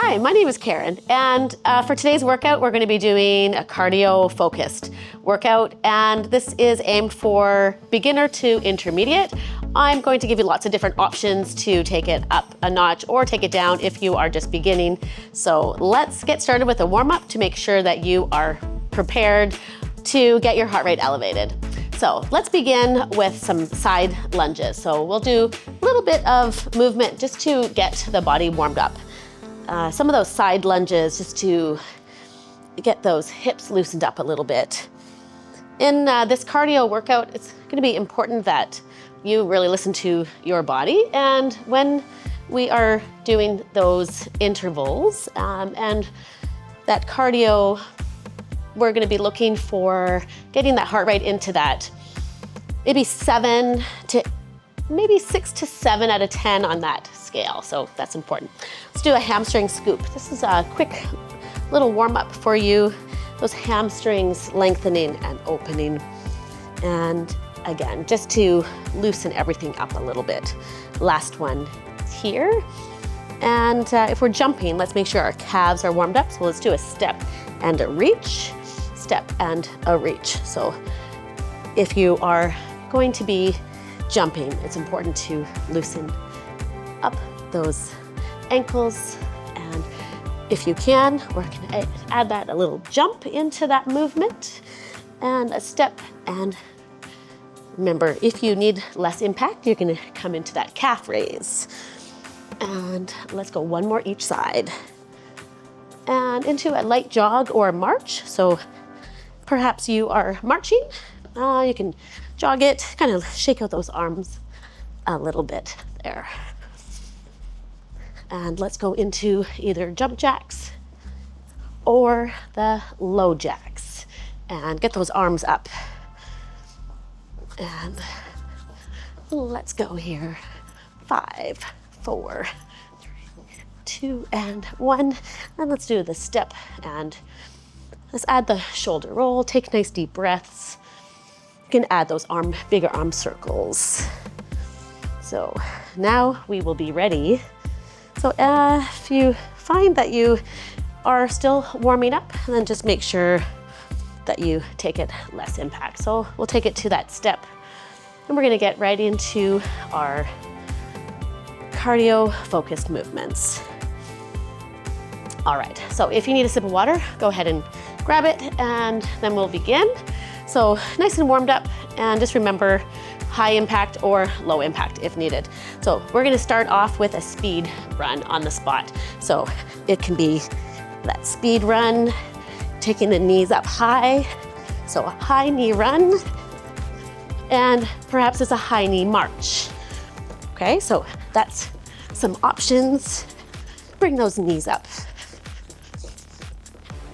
Hi, my name is Karen, and for today's workout, we're going to be doing a cardio-focused workout, and this is aimed for beginner to intermediate. I'm going to give you lots of different options to take it up a notch or take it down if you are just beginning. So let's get started with a warm-up to make sure that you are prepared to get your heart rate elevated. So let's begin with some side lunges. So we'll do a little bit of movement just to get the body warmed up. Some of those side lunges just to get those hips loosened up a little bit. In this cardio workout, it's going to be important that you really listen to your body. And when we are doing those intervals and that cardio, we're going to be looking for getting that heart rate into that maybe 7 to maybe 6 to 7 out of 10 on that scale. So that's important. Let's do a hamstring scoop. This is a quick little warm up for you. Those hamstrings lengthening and opening. And again, just to loosen everything up a little bit. Last one here. And if we're jumping, let's make sure our calves are warmed up. So let's do a step and a reach, step and a reach. So if you are going to be jumping, it's important to loosen up those ankles. And if you can, we're gonna add that a little jump into that movement and a step. And remember, if you need less impact, you're gonna come into that calf raise. And let's go one more each side. And into a light jog or march. So perhaps you are marching. You can jog it, kind of shake out those arms a little bit there. And let's go into either jump jacks or the low jacks and get those arms up. And let's go here. 5, 4, 3, 2, and 1. And let's do the step and let's add the shoulder roll. Take nice deep breaths. You can add those bigger arm circles. So now we will be ready. So if you find that you are still warming up, then just make sure that you take it less impact. So we'll take it to that step and we're gonna get right into our cardio focused movements. All right, so if you need a sip of water, go ahead and grab it and then we'll begin. So nice and warmed up, and just remember high impact or low impact if needed. So we're gonna start off with a speed run on the spot. So it can be that speed run, taking the knees up high. So a high knee run, and perhaps it's a high knee march. Okay, so that's some options. Bring those knees up.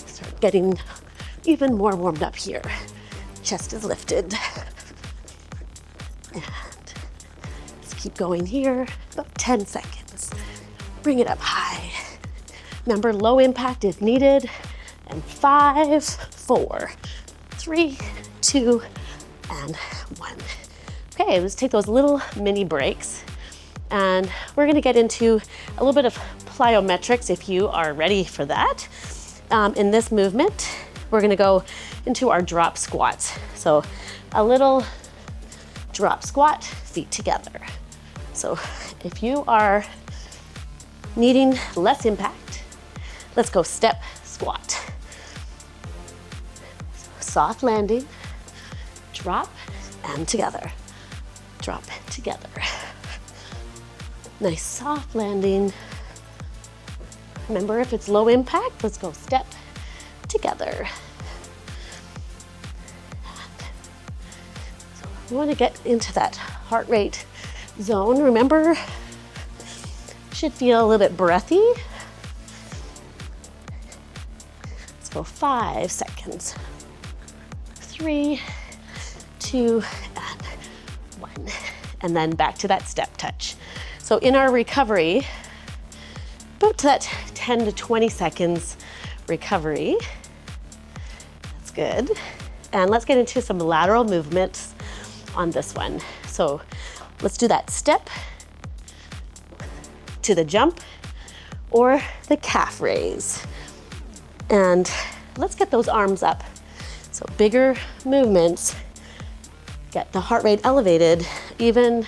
Start getting even more warmed up here. Chest is lifted. And let's keep going here, about 10 seconds. Bring it up high. Remember, low impact if needed. And 5, 4, 3, 2, and 1. Okay, let's take those little mini breaks. And we're gonna get into a little bit of plyometrics if you are ready for that. In this movement, we're gonna go into our drop squats. So a little drop squat, feet together. So if you are needing less impact, let's go step squat. Soft landing, drop and together, drop together. Nice soft landing. Remember, if it's low impact, let's go step together. So we want to get into that heart rate zone. Remember, should feel a little bit breathy. Let's go 5 seconds. 3, 2, and 1. And then back to that step touch. So in our recovery, about that 10 to 20 seconds recovery. That's good. And let's get into some lateral movements on this one. So let's do that step to the jump or the calf raise. And let's get those arms up. So bigger movements, get the heart rate elevated, even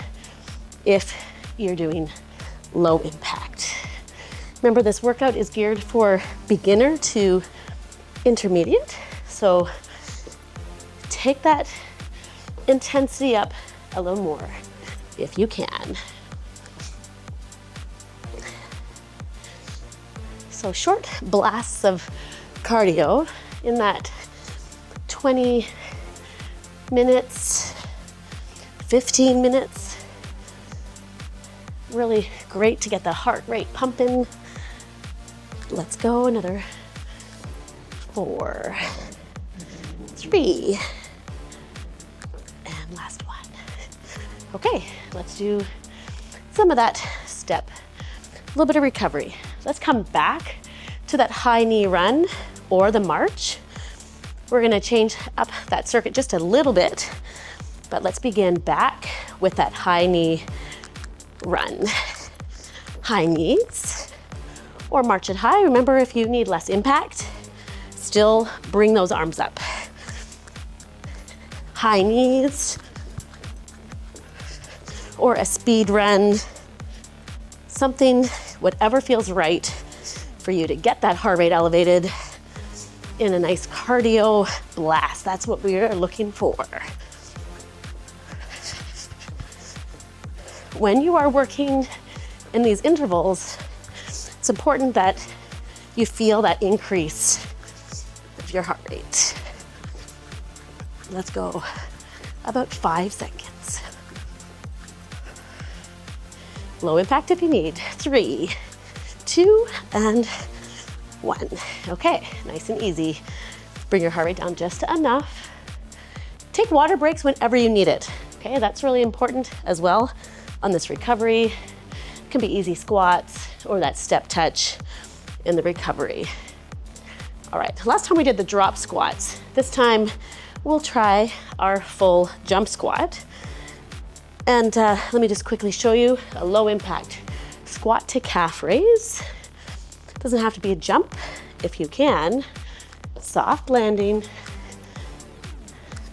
if you're doing low impact. Remember, this workout is geared for beginner to intermediate. So take that intensity up a little more if you can. So short blasts of cardio in that 20 minutes, 15 minutes. Really great to get the heart rate pumping. Let's go, another 4, 3, and last one. Okay, let's do some of that step, a little bit of recovery. Let's come back to that high knee run or the march. We're gonna change up that circuit just a little bit, but let's begin back with that high knee run. High knees or march it high. Remember, if you need less impact, still bring those arms up. High knees or a speed run, something, whatever feels right for you to get that heart rate elevated in a nice cardio blast. That's what we are looking for. When you are working in these intervals, it's important that you feel that increase of your heart rate. Let's go about 5 seconds. Low impact if you need. 3, 2, and 1. Okay, nice and easy. Bring your heart rate down just enough. Take water breaks whenever you need it. Okay, that's really important as well on this recovery. It can be easy squats or that step touch in the recovery. All right, last time we did the drop squats. This time we'll try our full jump squat. And let me just quickly show you a low impact squat to calf raise. Doesn't have to be a jump if you can. Soft landing,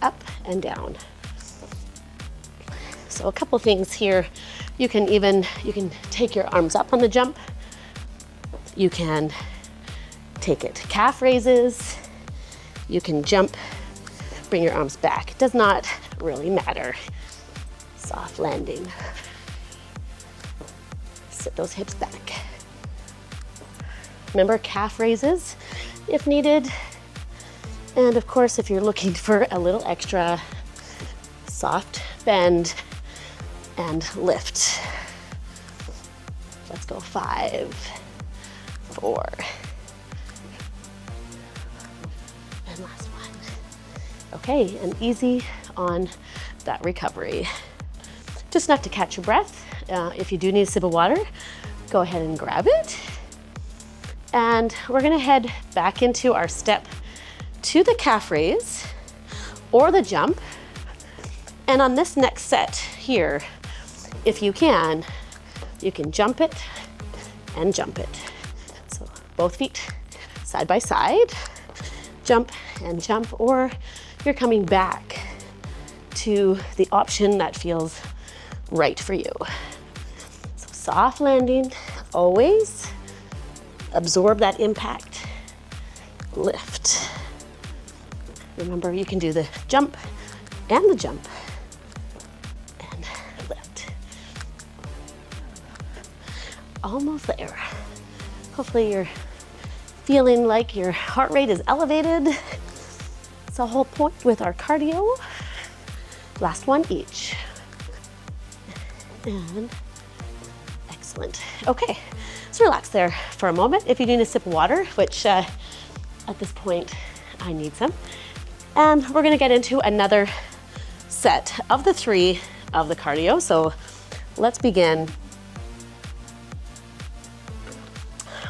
up and down. So a couple things here. You can take your arms up on the jump. You can take it to calf raises. You can jump, bring your arms back. It does not really matter. Soft landing. Sit those hips back. Remember, calf raises if needed. And of course, if you're looking for a little extra, soft bend and lift. Let's go 5, 4, and last one. Okay, and easy on that recovery. Just enough to catch your breath. If you do need a sip of water, go ahead and grab it. And we're gonna head back into our step to the calf raise or the jump. And on this next set here, if you can jump it and jump it. So both feet side by side, jump and jump, or you're coming back to the option that feels right for you. So soft landing, always. Absorb that impact, lift. Remember, you can do the jump and the jump and lift. Almost there. Hopefully you're feeling like your heart rate is elevated. It's the whole point with our cardio. Last one each. And excellent. Okay, so relax there for a moment. If you need a sip of water, which at this point I need some. And we're gonna get into another set of the 3 of the cardio. So let's begin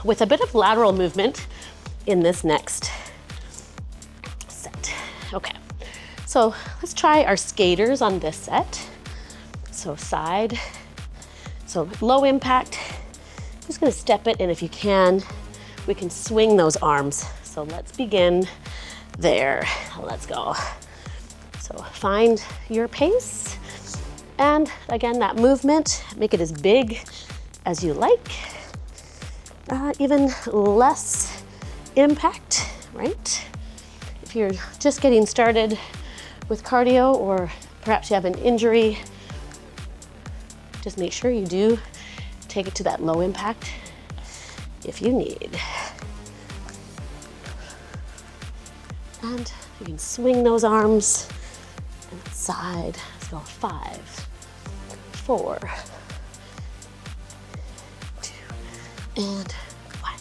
with a bit of lateral movement in this next set. Okay, so let's try our skaters on this set. So side, so low impact Just gonna step it, and if you can, we can swing those arms. So let's begin there. Let's go. So find your pace. And again, that movement, make it as big as you like. Even less impact, right? If you're just getting started with cardio, or perhaps you have an injury, just make sure you do take it to that low impact if you need. And you can swing those arms and side. Let's go 5, 4, 2, and 1.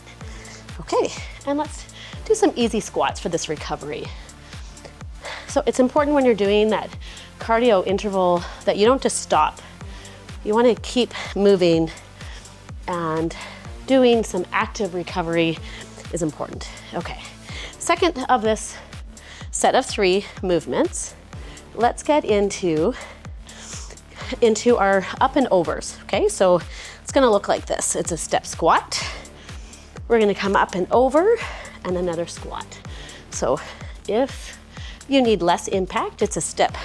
Okay, and let's do some easy squats for this recovery. So it's important when you're doing that cardio interval that you don't just stop. You want to keep moving, and doing some active recovery is important. Okay, second of this set of 3 movements, let's get into our up and overs. Okay, so it's gonna look like this. It's a step squat. We're gonna come up and over, and another squat. So if you need less impact, it's a step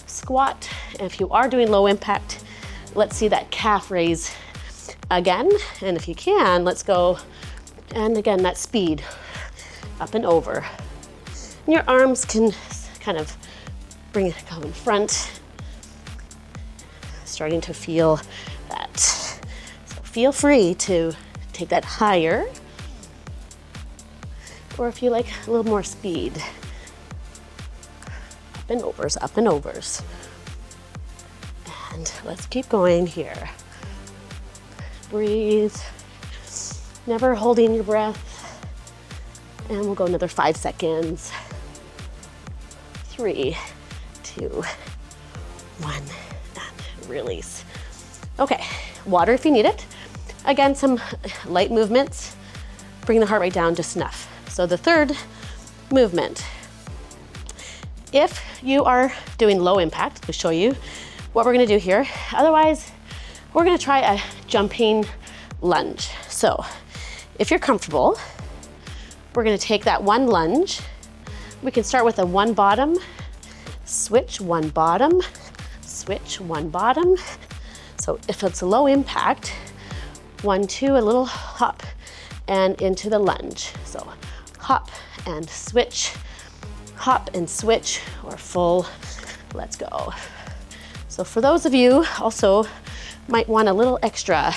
squat. And if you are doing low impact, let's see that calf raise again. And if you can, let's go, and again, that speed, up and over. And your arms can kind of bring it, come in front. Starting to feel that. So feel free to take that higher, or if you like a little more speed. Up and overs, up and overs. And let's keep going here. Breathe, never holding your breath. And we'll go another 5 seconds. 3, 2, 1, and release. Okay, water if you need it. Again, some light movements. Bring the heart rate down just enough. So the third movement, if you are doing low impact, I'll show you what we're gonna do here. Otherwise, we're gonna try a jumping lunge. So if you're comfortable, we're gonna take that one lunge. We can start with a 1 bottom, switch, 1 bottom, switch, 1 bottom. So if it's a low impact, 1, 2, a little hop and into the lunge. So hop and switch, hop and switch, or full, let's go. So for those of you also might want a little extra,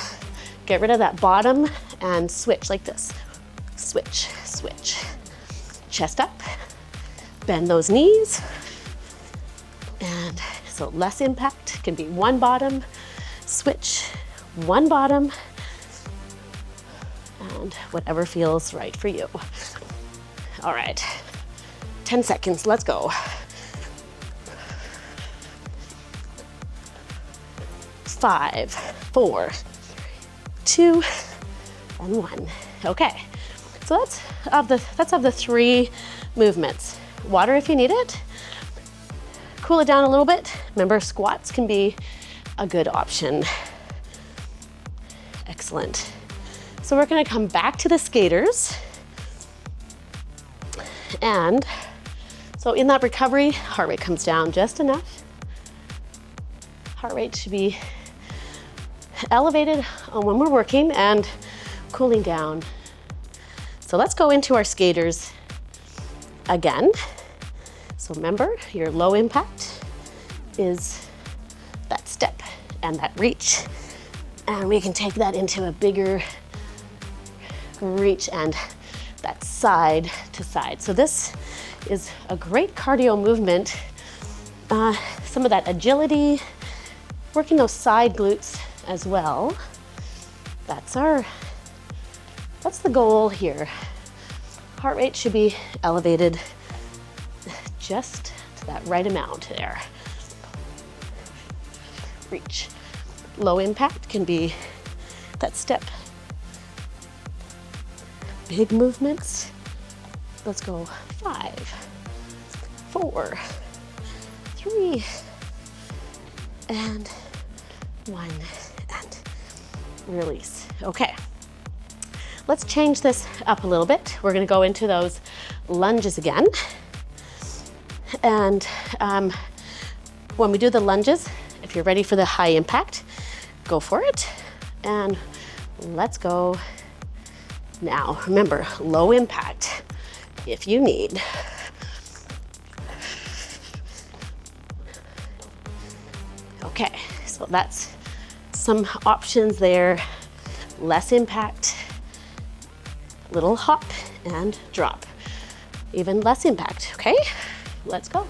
get rid of that bottom and switch like this. Switch, switch. Chest up, bend those knees. And so less impact can be 1 bottom, switch, 1 bottom, and whatever feels right for you. All right, 10 seconds, let's go. 5, 4, 2, and 1. Okay, so that's of the 3 movements. Water if you need it. Cool it down a little bit. Remember, squats can be a good option. Excellent. So we're gonna come back to the skaters. And so in that recovery, heart rate comes down just enough. Heart rate should be elevated when we're working and cooling down. So let's go into our skaters again. So remember, your low impact is that step and that reach. And we can take that into a bigger reach and that side to side. So this is a great cardio movement. Some of that agility, working those side glutes as well. That's the goal here. Heart rate should be elevated just to that right amount there. Reach. Low impact can be that step. Big movements. Let's go 5, 4, 3, and 1, and release. Okay, let's change this up a little bit. We're gonna go into those lunges again. And when we do the lunges, if you're ready for the high impact, go for it. And let's go. Now, remember, low impact if you need. Okay, so that's some options there. Less impact, little hop and drop. Even less impact, okay? Let's go.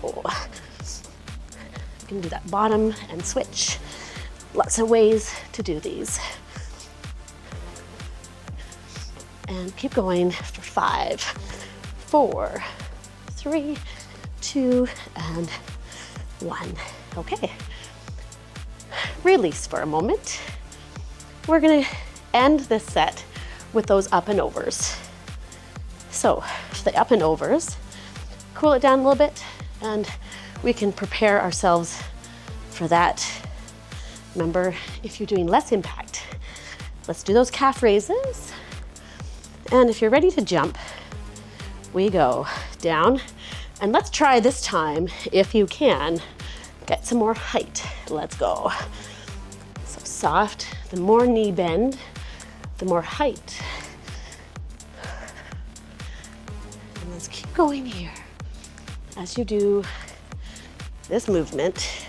You can do that bottom and switch. Lots of ways to do these. And keep going for 5, 4, 3, 2, and 1. Okay. Release for a moment. We're gonna end this set with those up and overs. So the up and overs, cool it down a little bit, and we can prepare ourselves for that. Remember, if you're doing less impact, let's do those calf raises. And if you're ready to jump, we go down. And let's try this time, if you can, get some more height. Let's go. So soft, the more knee bend, the more height. And let's keep going here. As you do this movement,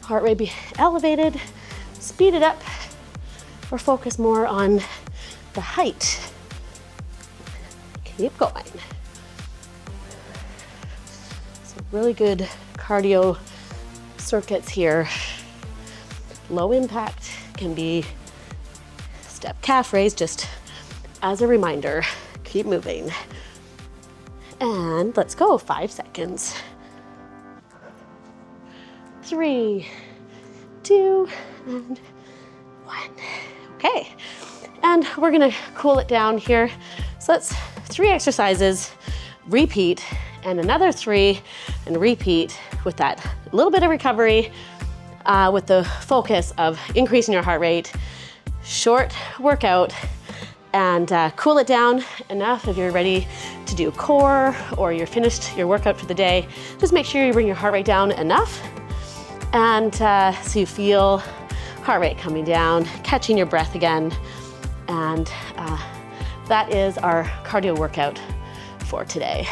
heart rate be elevated, speed it up, or focus more on the height. Keep going. Some really good cardio circuits here. Low impact can be step calf raise, just as a reminder. Keep moving. And let's go, 5 seconds. 3, 2, and 1. Okay, and we're gonna cool it down here. So that's 3 exercises, repeat, and another 3, and repeat with that little bit of recovery with the focus of increasing your heart rate, short workout, and cool it down enough if you're ready to do core or you're finished your workout for the day. Just make sure you bring your heart rate down enough, and so you feel heart rate coming down, catching your breath again, and that is our cardio workout for today.